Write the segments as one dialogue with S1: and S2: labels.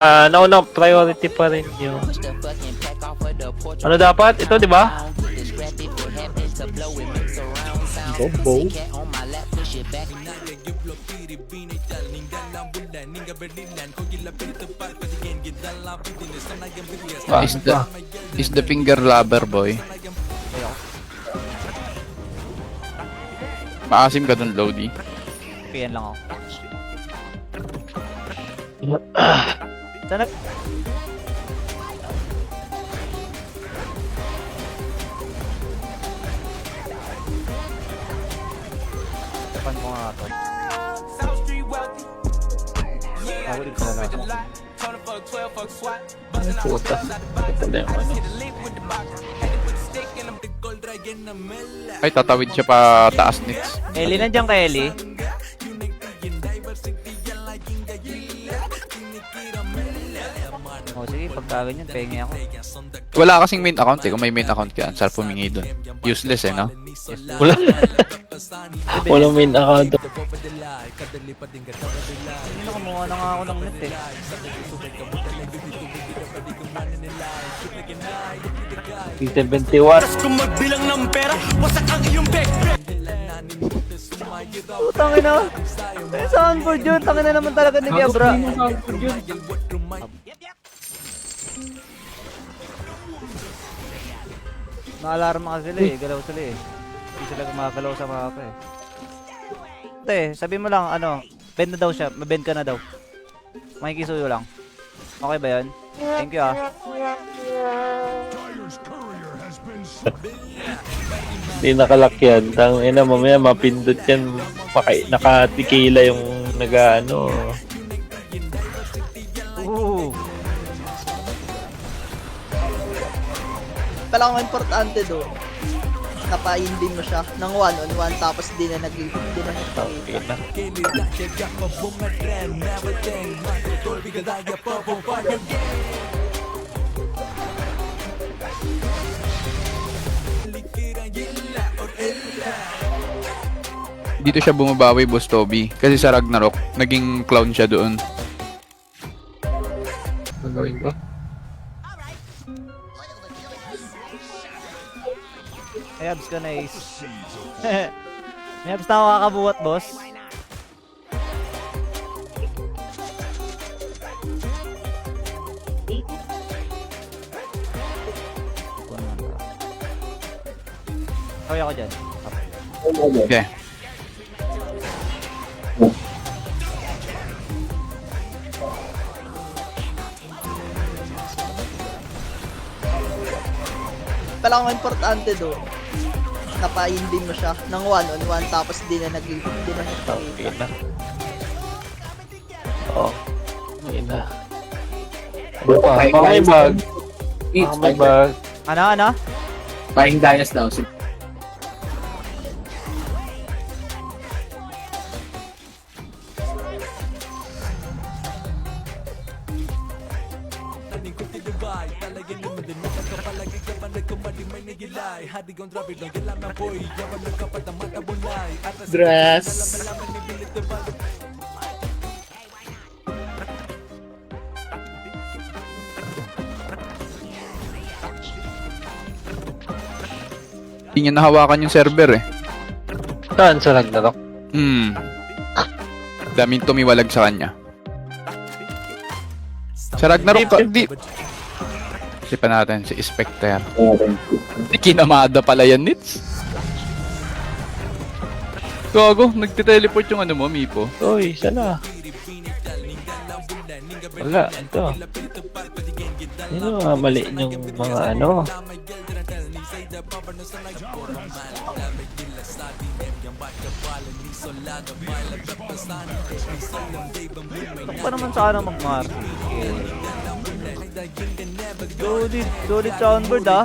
S1: Nauna priority pa rin yung ano dapat? Ito, di ba?
S2: Bobo.
S3: Is the finger lover, boy. Maasim ka dun, Lodi.
S2: PN lang ako. Sana... Tapan ko nga ito. Nahulid ko na lang ako.
S1: Ay, puta. Ito na yung ano.
S3: Ay, tatawid siya pa taas nits.
S2: Ellie, nandiyan ka Ellie? O sige, pagka ganyan, pengi ako.
S3: Wala kasing main account eh. Kung may main account ka, sarap pumingi dun. Useless eh, no?
S1: Wala. Walang main account.
S2: Hindi na kumuha na nga ako ng net eh.
S1: P71.
S4: Kung magbilang ng pera, wasak ang iyong bag.
S2: Tangin na. Eh, soundboard yun. Tangin na naman talaga ni Diabra. Na-alarma ka sila eh. Galaw sila eh. Hindi sila gumagalaw sa mapa eh. Te, sabi mo lang ano, bend na daw siya. Mabend ka na daw. Makikisuyo lang. Okay ba yun? Thank you ah.
S1: Hindi nakalak yan. Tangina, mamaya mapindot yan. Nakatikila yung nag-ano.
S2: Ooh.
S5: Pala ang importante do, napaindin mo siya ng 1-on-1 tapos di na nagpakita.
S1: Tangina.
S3: Dito siya bumabawi, Boss Toby. Kasi sa Ragnarok, naging clown siya doon.
S1: Gagawin ko?
S2: May abs ka na Ace. May abs na ako kakabuhat, boss. Kaya ako dyan.
S3: Okay.
S5: Pala ang importante do, napaindin mo siya ng 1-on-1 tapos di na nagpakita.
S1: Tangina. Oh. Tangina. May bag. May bag.
S2: Ano?
S6: Buying Dias daw.
S1: Dress.
S3: Hindi niya nahawakan yung server eh.
S1: Saan sa Ragnarok?
S3: Daming tumiwalag sa kanya. Sa Ragnarok, di... Sipan natin si Spectre. Kinamada pala yan, Nits. Gago, nagtiteleport yung ano mo, Mipo.
S1: Uy, sana. Wala, ito. Yun ang mga mali yung mga ano.
S2: Ito pa naman sana mag-market. Solid soundboard ah.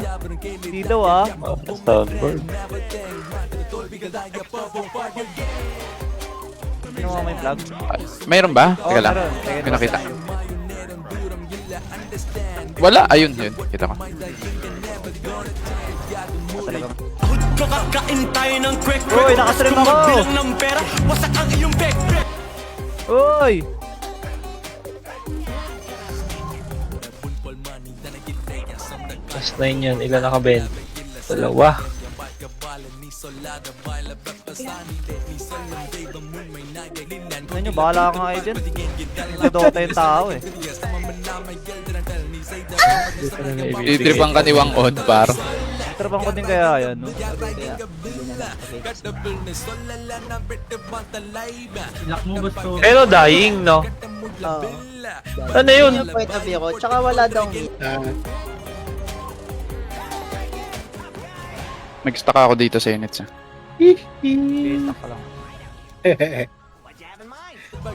S2: Dito ah.
S1: Soundboard.
S2: Sino mo may plug?
S3: Mayroon ba?
S2: Oo,
S3: Teka lang.
S2: meron.
S3: Hindi ko nakita. Wala. Ayun, yun. Kita ko.
S2: Talaga.
S4: Kakakain tayo ng quick.
S2: Uy, nakastream ako!
S4: Magbilang ng pera, wasak ang iyong bag.
S2: Uy!
S1: Plus 9 yan. Ilan naka-Ben? Dalawa.
S2: Ano nyo, bahala ka nga kayo dyan. Nagdodota yung tao eh.
S1: Dito na na
S3: Titripan ka ni Wang On, par.
S2: Trabang ko din kaya yan, no?
S5: Kaya, hindi na lang. Okay.
S1: Pero dying, no?
S5: Oo.
S1: Ano yun?
S5: Yung point of view ko. Tsaka wala daw meat.
S3: Nag-stuck ako dito sa units.
S2: Okay, stuck ka lang.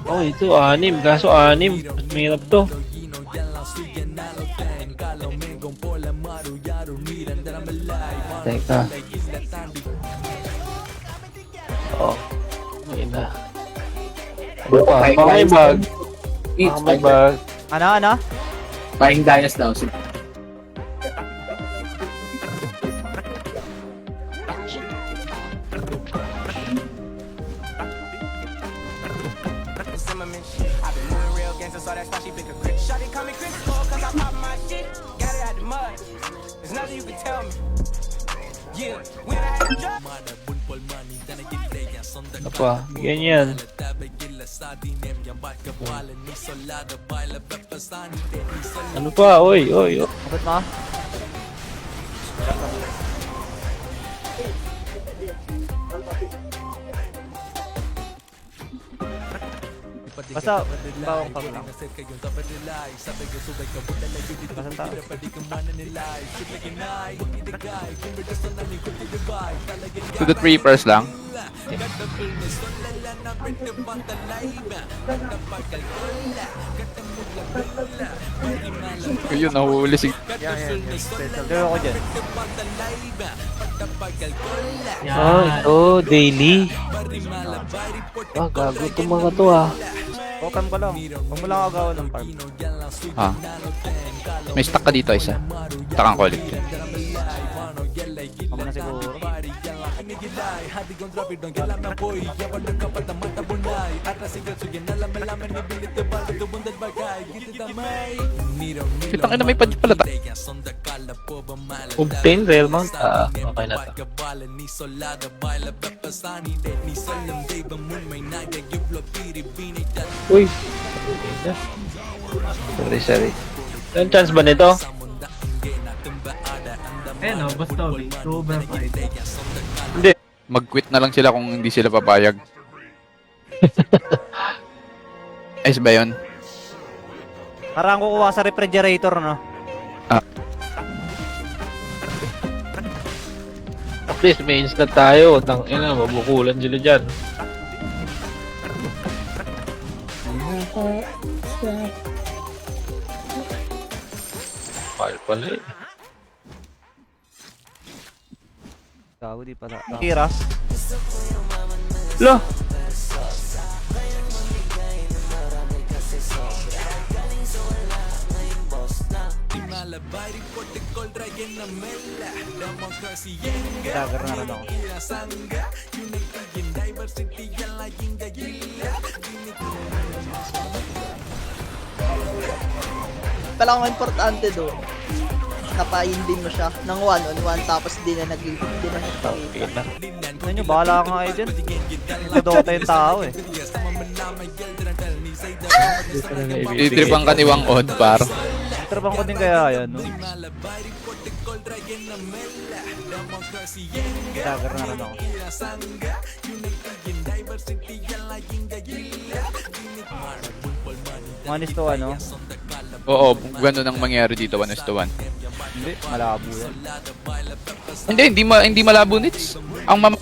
S1: Oh, ito 6. Kaso 6. Mas mahirap to. Teka. Oh. May na. Ano pa? Baka may bag. Baka may bag.
S2: Ano?
S6: Buying Dias daw.
S1: Ano pa? Ganyan. Ano pa? Oy.
S2: Abot na? Basta, bawang pag lang. Basta tao.
S3: To the Reapers lang. Ayun, nahuli si...
S2: Dito ako dyan.
S1: Ah, ito. Daily. Ah, gago itong mga to ah.
S2: Welcome ka lang. Huwag mo lang agawan ng farm.
S3: Ha? May stuck ka dito, isa. Takang ko ulit.
S2: Huwag mo na siguro.
S3: Kitang ina, may padyo pala ta.
S1: Obtain rare mount. Ah, okay na to. Uy. Sorry. Anong chance ba nito? Hindi.
S3: Mag-quit na lang sila kung hindi sila papayag. Ayos ba yun?
S2: Parang kukuha sa refrigerator, no?
S1: At least may instant tayo. Tangina, mabukulan sila dyan. Mahal pala eh.
S2: Gago, di pala. Kira.
S1: Lo!
S2: Dagger na rin ako.
S5: Pala kung importante doon. Napaindin mo siya ng 1-on-1 tapos di na nagpakita.
S2: Ano nyo, bahala ka nga kayo dyan. Nagdodota yung tao eh.
S1: Dito na na
S3: Titripan ka ni Wang On, par.
S2: Trabang ko din kaya yan, no? Dagger na rin ako. Manis to ano?
S3: Oo, gano'n ang mangyari dito, 1:1.
S2: Hindi, malabo yan.
S3: Hindi malabo nits. Ang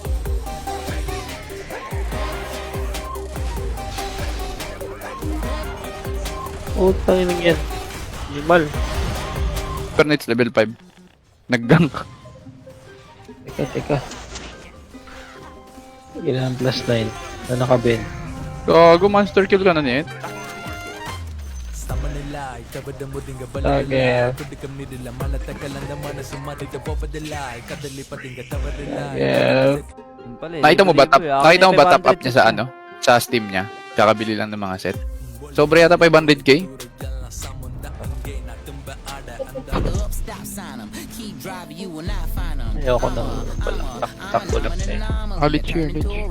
S1: Utang ina yan. Minimal.
S3: Super nits level 5. Nag-gank.
S1: Teka. Ilan plus 9 na naka-ben.
S3: Gago, monster kill ka na niyan.
S1: Target.
S2: Yun pala eh.
S3: Nakita mo ba top?
S2: Libre-libre, ah.
S3: Nakita mo ba top
S2: 500
S3: up niya sa ano? Sa Steam niya. Kakabili lang ng mga set. Sobra yata 500k.
S1: Ayoko na pala. Takbo lang na eh.
S3: Ulit cheer, ulit cheer.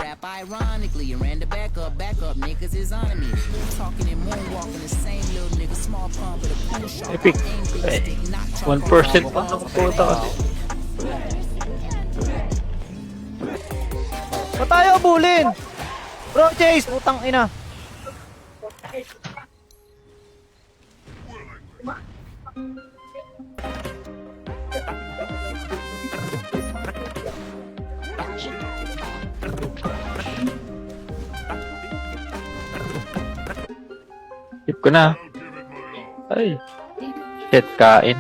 S1: Epic. Ay, 1% pa nakapunta kasi.
S2: Ba't tayo abulin? Bro, Chase! Putang ina.
S1: Skip ko na. Ay. Shit, kain.